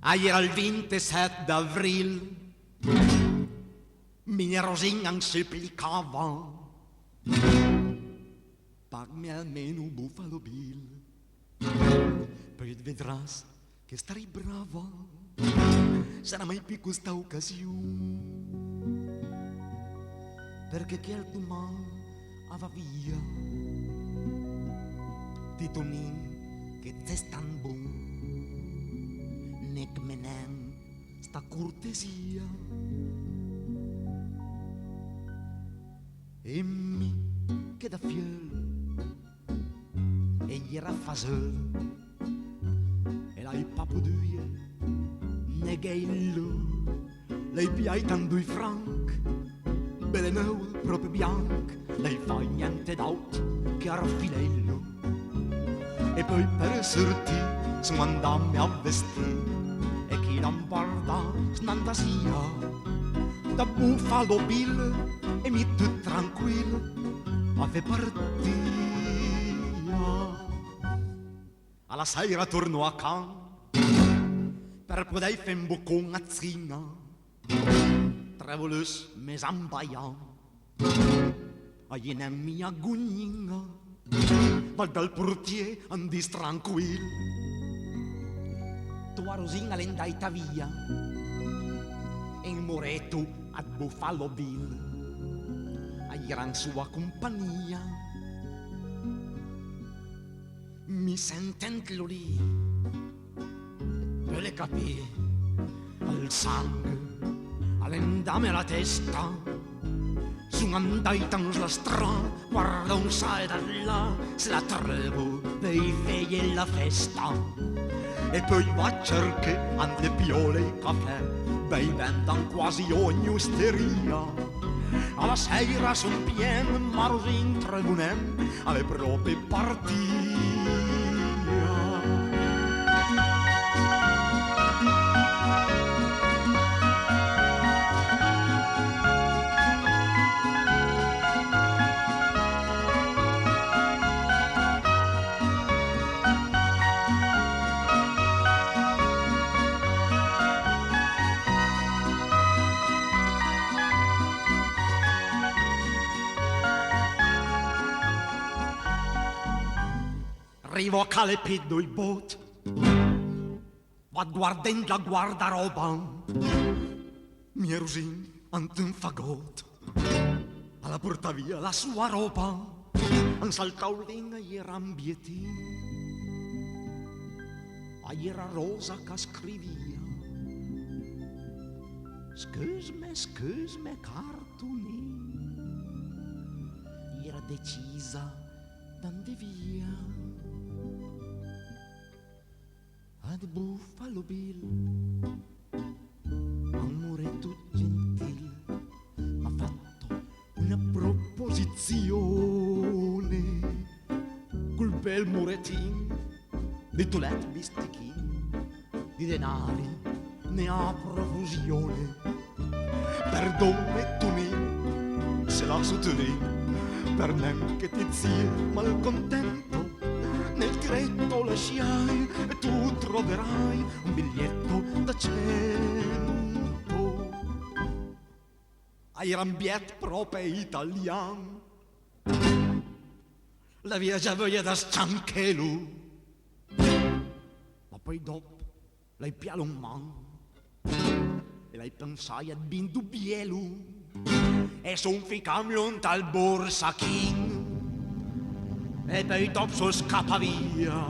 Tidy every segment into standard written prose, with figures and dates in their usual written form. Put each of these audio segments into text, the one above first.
Ahir el 27 d'abril Mia Rosinha em suplicava pagami almeno un Buffalo Bill, poi vedràs che starei brava, sarà mai più questa occasione, perché quel domani va via Titonin che te stan buon, nec menem sta cortesia. E mi che da fiel egli era fasel e l'hai papuduie negheillo lei piai tandui franc belle neu proprio bianc lei fa niente d'aut che arfilello e poi per sorti sono andammi a vestire e chi non guarda snandasia da Buffalo Bill e mi tutto tranquillo a fe partia. Alla sera torno a can per poder fer un bocon a zina trevolus mes ambaian a ina mia gugnina va dal portier andis tranquil tua Rosina l'endaita via e il muretto a Buffalo Bill era in sua compagnia. Mi sentendo lì, per le capì, al sangue, all'endame alla testa, sono andata sulla strada, guarda un sai da là, se la trovo, per figli la festa. E poi va a cercare ante piole e caffè, bevendo quasi ogni osteria. Alla sera son pieno, ma Rosin trebunem alle proprie partie. Arrivo a Calepiddo il boat, vado guardando la guardaroba, mia Rosin ante un fagotto, alla porta via la sua roba, un saltaulina era ambietin, era Rosa che scrivia, scusme cartoni, era decisa d'ande via. Ad Buffalo Bill, amore tu gentil, m'ha fatto una proposizione. Col bel muretin, di toilette bistichin, di denari ne ha profusione. Per donne tunin, se la sottolinea, per neanche ti zie malcontento. Nel diretto lasciai e tu troverai un biglietto da 100. Era un biglietto proprio italiano. La via già voglia da scianchelo. Ma poi dopo lei pialo un man e lei pensai a bindu bielu e son ficamlo tal borsachin. E poi dopo scappa via,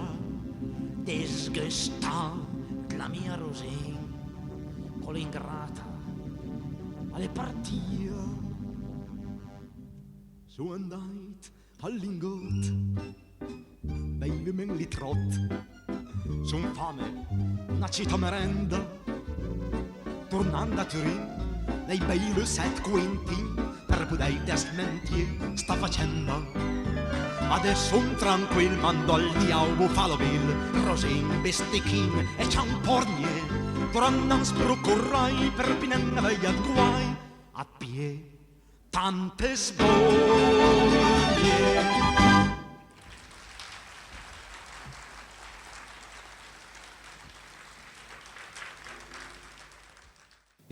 disgustata la mia Rosin, con l'ingrata alle partie. Sono andato all'ingot, bevi men li trot, son fame, una cita merenda, tornando a Turin, lei bei le 7 Quentin, per poter desmentire sta faccenda. Adesso un tranquillo mando al diavolo Buffalo Bill, Rosin, Bestichin e Ciampornier, tornano sproccorrai per Pinenna vegliat guai, a pie, tante sboglie.